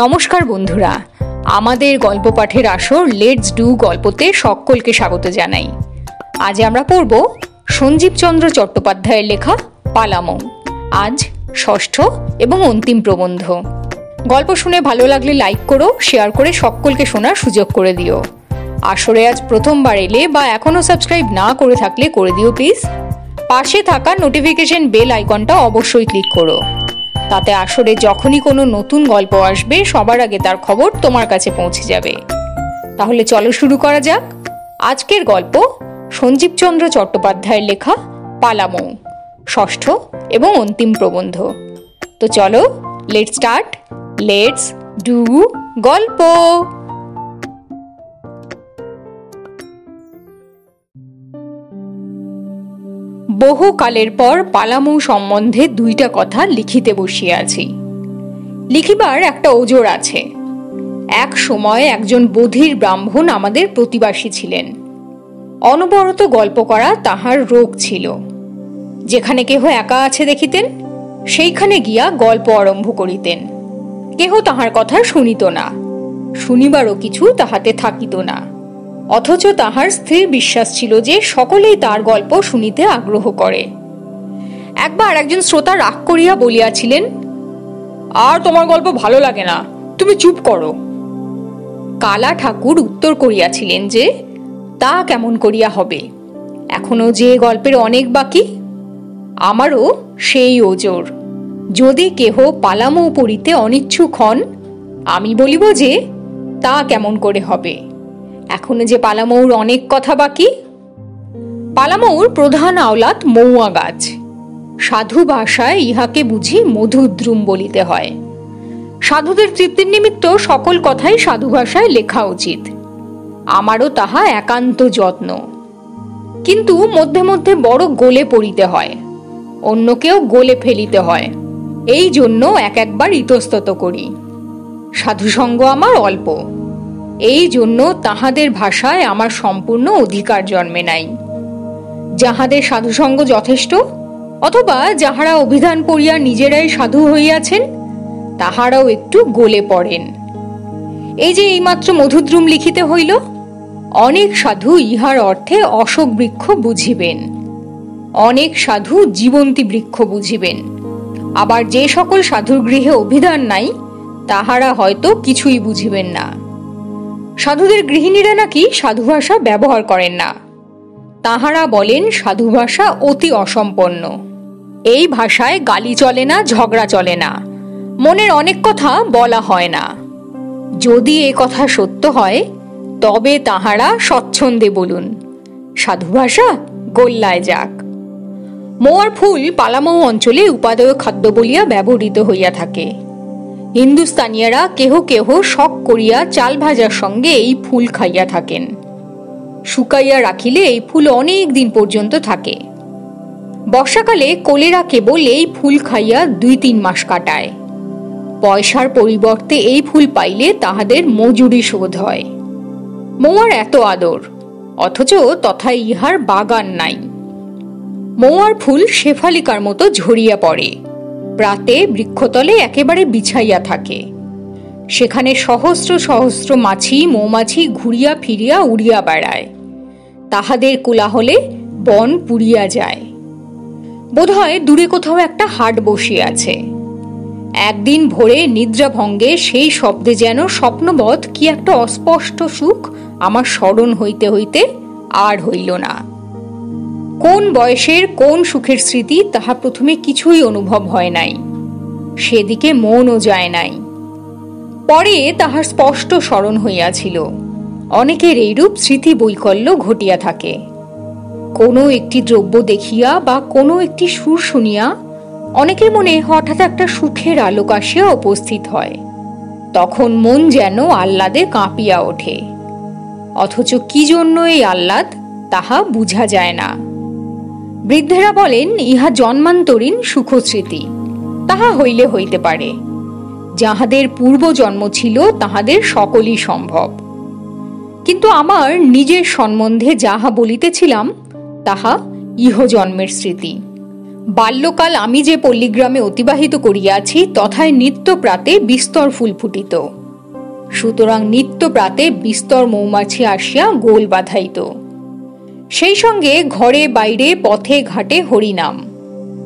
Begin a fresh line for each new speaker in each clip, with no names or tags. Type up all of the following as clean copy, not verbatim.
নমস্কার বন্ধুরা, আমাদের গল্প পাঠের আসর লেটস ডু গল্পতে সকলকে স্বাগত জানাই। আজ আমরা পড়ব সঞ্জীবচন্দ্র চট্টোপাধ্যায়ের লেখা পালামৌ। আজ ষষ্ঠ এবং অন্তিম প্রবন্ধ। গল্প শুনে ভালো লাগলে লাইক করো, শেয়ার করে সকলকে শোনার সুযোগ করে দিও। আসরে আজ প্রথমবার এলে বা এখনো সাবস্ক্রাইব না করে থাকলে করে দিও প্লিজ। পাশে থাকা নোটিফিকেশন বেল আইকনটা অবশ্যই ক্লিক করো, তাতে আসরে যখনই কোনো নতুন গল্প আসবে সবার আগে তার খবর তোমার কাছে পৌঁছে যাবে। তাহলে চলো শুরু করা যাক। আজকের গল্প সঞ্জীবচন্দ্র চট্টোপাধ্যায়ের লেখা পালামৌ, ষষ্ঠ এবং অন্তিম প্রবন্ধ। তো চলো, লেটস স্টার্ট, লেটস ডু গল্প। বহুকালের পর পালামৌ সম্বন্ধে দুইটা কথা লিখিতে বসিয়া আছি। লিখিবার একটা ওজোর আছে। এক সময় একজন বধির ব্রাহ্মণ আমাদের প্রতিবাসী ছিলেন। অনবরত গল্প করা তাহার রোগ ছিল। যেখানে কেহ একা আছে দেখিতেন, সেইখানে গিয়া গল্প আরম্ভ করিতেন। কেহ তাহার কথা শুনিত না, শুনিবারও কিছু তাহাতে থাকিত না। অথচ তাহার স্থির বিশ্বাস ছিল যে সকলেই তার গল্প শুনিতে আগ্রহ করে। একবার একজন শ্রোতা রাগ করিয়া বলিয়াছিলেন, আর তোমার গল্প ভালো লাগে না, তুমি চুপ করো। কালা ঠাকুর উত্তর করিয়াছিলেন যে তা কেমন করিয়া হবে, এখনো যে গল্পের অনেক বাকি। আমারও সেই ওজোর। যদি কেহ পালামৌ পড়িতে অনিচ্ছুক হন, আমি বলিব যে তা কেমন করে হবে, এখনো যে পালামৌর অনেক কথা বাকি। পালামৌর প্রধান আওলাদ মৌয়া গাছ। সাধু ভাষায় ইহাকে বুঝি মধুদ্রুম বলিতে হয়। সাধুদের তৃপ্তির নিমিত্ত সকল কথাই সাধু ভাষায় লেখা উচিত। আমারও তাহা একান্ত যত্ন। কিন্তু মধ্যে মধ্যে বড় গলে পড়িতে হয়, অন্যকেও গলে ফেলিতে হয়। এই জন্য একবার ইতস্তত করি। সাধুসঙ্গ আমার অল্প, এই জন্য তাহাদের ভাষায় আমার সম্পূর্ণ অধিকার জন্মে নাই। যাহাদের সাধুসঙ্গ যথেষ্ট, অথবা যাহারা অভিধান পড়িয়া নিজেরাই সাধু হইয়াছেন, তাহারাও একটু গলে পড়েন। এই যে এইমাত্র মধুদ্রুম লিখিতে হইল, অনেক সাধু ইহার অর্থে অশোক বৃক্ষ বুঝিবেন, অনেক সাধু জীবন্তী বৃক্ষ বুঝিবেন। আবার যে সকল সাধুর গৃহে অভিধান নাই, তাহারা হয়তো কিছুই বুঝিবেন না। সাধুদের গৃহিণীরা নাকি সাধু ভাষা ব্যবহার করেন না। তাহারা বলেন সাধু ভাষা অতি অসম্পন্ন। এই ভাষায় গালি চলে না, ঝগড়া চলে না, মনের অনেক কথা বলা হয় না। যদি এ কথা সত্য হয়, তবে তাহারা স্বচ্ছন্দে বলুন, সাধু ভাষা গোল্লায় যাক। মৌয়ার ফুল পালামৌ অঞ্চলে উপাদেয় খাদ্য বলিয়া ব্যবহৃত হইয়া থাকে। হিন্দুস্তানিয়ারা কেহ কেহ শখ করিয়া চাল ভাজার সঙ্গে এই ফুল খাইয়া থাকেন। শুকাইয়া রাখিলে এই ফুল অনেক দিন পর্যন্ত থাকে। বর্ষাকালে কোলেরা কেবল এই ফুল খাইয়া 2-3 মাস কাটায়। পয়সার পরিবর্তে এই ফুল পাইলে তাহাদের মজুরি শোধ হয়। মৌয়ার এত আদর, অথচ তথায় ইহার বাগান নাই। মৌয়ার ফুল শেফালিকার মতো ঝরিয়া পড়ে, প্রাতে বৃক্ষতলে একেবারে বিছাইয়া থাকে। সেখানে সহস্র সহস্র মাছি মৌমাছি ঘুরিয়া ফিরিয়া উড়িয়া বেড়ায়। তাহাদের কোলাহলে বন পুড়িয়া যায়। বোধহয় দূরে কোথাও একটা হাট বসিয়াছে। একদিন ভোরে নিদ্রা ভঙ্গে সেই শব্দে যেন স্বপ্নবৎ কি একটা অস্পষ্ট সুখ আমার স্মরণ হইতে হইতে আর হইল না। কোন বয়সের কোন সুখের স্মৃতি তাহা প্রথমে কিছুই অনুভব হয় নাই, সেদিকে মনও যায় নাই। পরে তাহার স্পষ্ট স্মরণ হইয়াছিল। অনেকের এইরূপ স্মৃতি বৈকল্য ঘটিয়া থাকে। কোনো একটি দ্রব্য দেখিয়া বা কোনো একটি সুর শুনিয়া অনেকের মনে হঠাৎ একটা সুখের আলোক আসিয়া উপস্থিত হয়। তখন মন যেন আহ্লাদে কাঁপিয়া ওঠে। অথচ কি জন্য এই আহ্লাদ তাহা বুঝা যায় না। বৃদ্ধেরা বলেন ইহা জন্মান্তরীণ সুখস্মৃতি। তাহা হইলে হইতে পারে। যাহাদের পূর্ব জন্ম ছিল তাহাদের সকলই সম্ভব। কিন্তু আমার নিজের সম্বন্ধে যাহা বলিতেছিলাম, তাহা ইহজন্মের স্মৃতি। বাল্যকাল আমি যে পল্লীগ্রামে অতিবাহিত করিয়াছি তথায় নিত্য প্রাতে বিস্তর ফুল ফুটিত। সুতরাং নিত্য প্রাতে বিস্তর মৌমাছি আসিয়া গোল বাঁধাইত। সেই সঙ্গে ঘরে বাইরে পথে ঘাটে হরিনাম,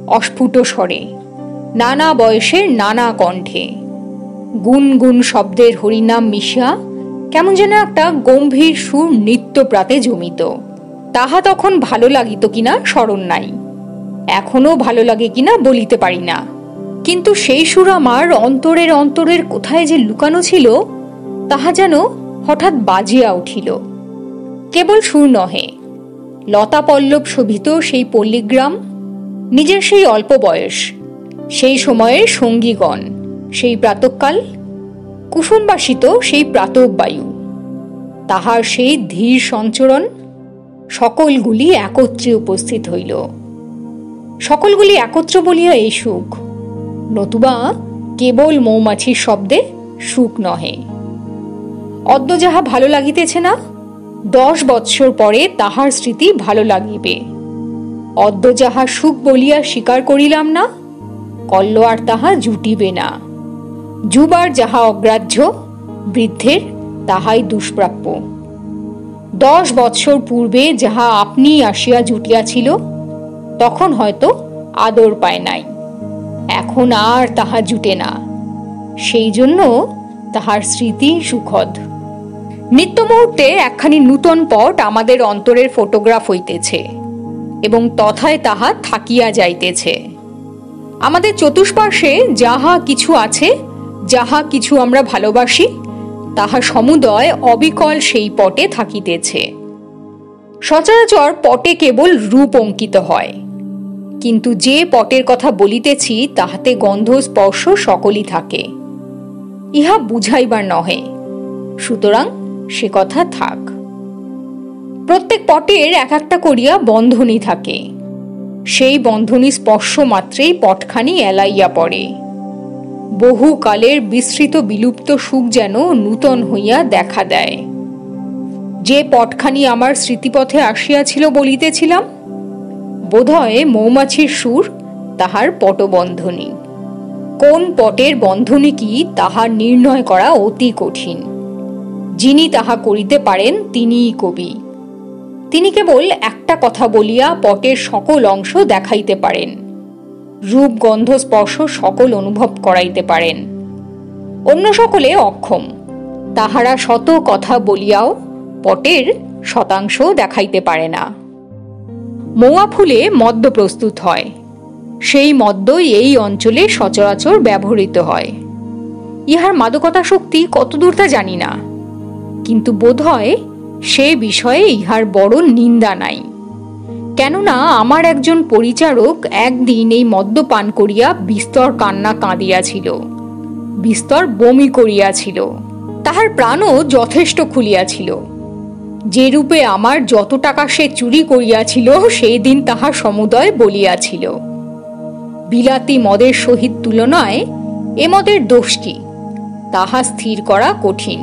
অস্ফুট স্বরে, নানা বয়সের নানা কণ্ঠে, গুন গুন শব্দের হরিনাম মিশিয়া কেমন যেন একটা গম্ভীর সুর নিত্য প্রাতে জমিত। তাহা তখন ভালো লাগিত কিনা স্মরণ নাই, এখনো ভালো লাগে কিনা বলিতে পারি না। কিন্তু সেই সুর আমার অন্তরের অন্তরের কোথায় যে লুকানো ছিল তাহা যেন হঠাৎ বাজিয়া উঠিল। কেবল সুর নহে, লতা পল্লব শোভিত সেই পল্লীগ্রাম, নিজের সেই অল্প বয়স, সেই সময়ের সঙ্গীগণ, সেই প্রাতঃকাল, কুসুমবাসিত সেই প্রাতঃবায়ু, তাহার সেই ধীর সঞ্চরণ, সকলগুলি একত্রে উপস্থিত হইল। সকলগুলি একত্র বলিয়া এই সুখ, নতুবা কেবল মৌমাছির শব্দে সুখ নহে। অদ্য যাহা ভালো লাগিতেছে না, 10 বৎসর পরে তাহার স্মৃতি ভালো লাগিবে। অদ্য যাহা সুখ বলিয়া স্বীকার করিলাম না, কল্য আর তাহা জুটিবে না। যুবার যাহা অগ্রাহ্য, বৃদ্ধের তাহাই দুষ্প্রাপ্য। 10 বৎসর পূর্বে যাহা আপনি আসিয়া জুটিয়াছিল, তখন হয়তো আদর পায় নাই, এখন আর তাহা জুটে না, সেই জন্য তাহার স্মৃতি সুখদ। নিত্য মুহূর্তে একখানি নূতন পট আমাদের অন্তরের ফটোগ্রাফ হইতেছে এবং তথায় তাহা থাকিয়া যাইতেছে। আমাদের চতুষ্পার্শ্বে যাহা কিছু আছে, যাহা কিছু আমরা ভালোবাসি, তাহা সমুদয় অবিকল সেই পটে থাকিতেছে। সচরাচর পটে কেবল রূপ অঙ্কিত হয়, কিন্তু যে পটের কথা বলিতেছি তাহাতে গন্ধ স্পর্শ সকলই থাকে। ইহা বুঝাইবার নহে, সুতরাং সে কথা থাক। প্রত্যেক পটের এক একটা করিয়া বন্ধনী থাকে, সেই বন্ধনী স্পর্শ মাত্রেই পটখানি এলাইয়া পড়ে। বহুকালের বিস্মৃত বিলুপ্ত সুখ যেন নূতন হইয়া দেখা দেয়। যে পটখানি আমার স্মৃতিপথে আসিয়াছিল বলিতেছিলাম, বোধহয় মৌমাছির সুর তাহার পটবন্ধনী। কোন পটের বন্ধনী কি তাহা নির্ণয় করা অতি কঠিন। যিনি তাহা করিতে পারেন তিনিই কবি। তিনি কেবল একটা কথা বলিয়া পটের সকল অংশ দেখাইতে পারেন, রূপ গন্ধ স্পর্শ সকল অনুভব করাইতে পারেন। অন্য সকলে অক্ষম, তাহারা শত কথা বলিয়াও পটের শতাংশ দেখাইতে পারে না। মৌয়া ফুলে মদ্য প্রস্তুত হয়, সেই মদ্যই এই অঞ্চলে সচরাচর ব্যবহৃত হয়। ইহার মাদকতা শক্তি কতদূর তা জানি না, কিন্তু বোধহয় সে বিষয়ে ইহার বড় নিন্দা নাই। কেননা আমার একজন পরিচারক একদিন এই মদ্য পান করিয়া বিস্তর কান্না কাঁদিয়াছিল, বিস্তর বমি করিয়াছিল, তাহার প্রাণও যথেষ্ট খুলিয়াছিল। যে রূপে আমার যত টাকা সে চুরি করিয়াছিল সেই দিন তাহার সমুদয় বলিয়াছিল। বিলাতি মদের সহিত তুলনায় এ মদের দোষ কি, তাহা স্থির করা কঠিন।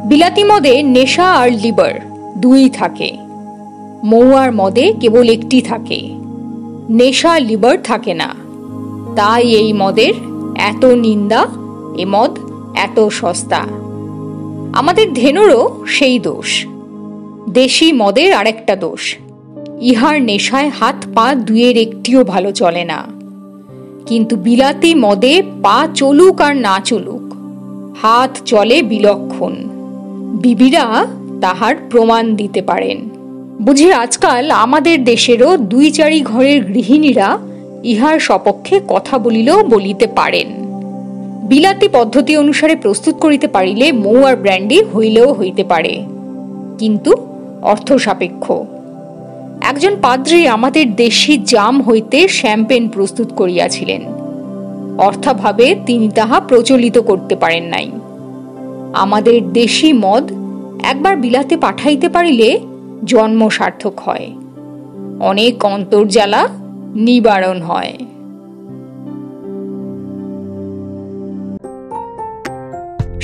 বিলাতি মদে নেশা আর লিভার দুই থাকে, মহুয়ার মদে কেবল একটি থাকে, নেশা লিভার থাকে না। তাই এই মদের এত নিন্দা, এ মদ এত সস্তা। আমাদের ধেনুরও সেই দোষ। দেশি মদের আরেকটা দোষ, ইহার নেশায় হাত পা দুয়ের একটিও ভালো চলে না। কিন্তু বিলাতি মদে পা চলুক আর না চলুক, হাত চলে বিলক্ষণ। বিবিরা তাহার প্রমাণ দিতে পারেন। বুঝি আজকাল আমাদের দেশেরও 2-4 ঘরের গৃহিণীরা ইহার সপক্ষে কথা বলিলেও বলিতে পারেন। বিলাতি পদ্ধতি অনুসারে প্রস্তুত করিতে পারিলে মৌ আর ব্র্যান্ডি হইলেও হইতে পারে, কিন্তু অর্থ সাপেক্ষ। একজন পাদ্রী আমাদের দেশি জাম হইতে শ্যাম্পেন প্রস্তুত করিয়াছিলেন, অর্থাভাবে তিনি তাহা প্রচলিত করতে পারেন নাই। আমাদের দেশি মদ একবার বিলাতে পাঠাইতে পারিলে জন্ম সার্থক হয়, অনেক অন্তর্জ্বালা নিবারণ হয়।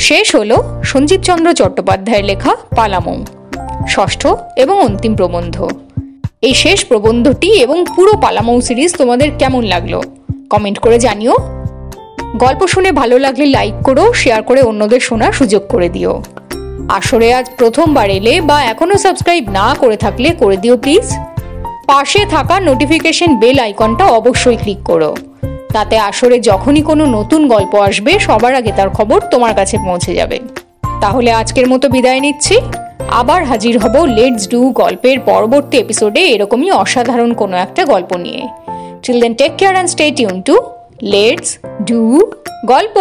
শেষ হলো সঞ্জীব চন্দ্র চট্টোপাধ্যায়ের লেখা পালামৌ, ষষ্ঠ এবং অন্তিম প্রবন্ধ। এই শেষ প্রবন্ধটি এবং পুরো পালামৌ সিরিজ তোমাদের কেমন লাগলো কমেন্ট করে জানিও। গল্প শুনে ভালো লাগলে লাইক করো, শেয়ার করে অন্যদের শোনার সুযোগ করে দিও। আসরে আজ প্রথমবার এলে বা এখনো সাবস্ক্রাইব না করে থাকলে করে দিও প্লিজ। পাশে থাকা নোটিফিকেশন বেল আইকনটা অবশ্যই ক্লিক করো, তাতে আসরে যখনই কোনো নতুন গল্প আসবে সবার আগে তার খবর তোমার কাছে পৌঁছে যাবে। তাহলে আজকের মতো বিদায় নিচ্ছি। আবার হাজির হব লেটস ডু গল্পের পরবর্তী এপিসোডে এরকমই অসাধারণ কোনো একটা গল্প নিয়ে। Till then take care and stay tune to let's do গল্প।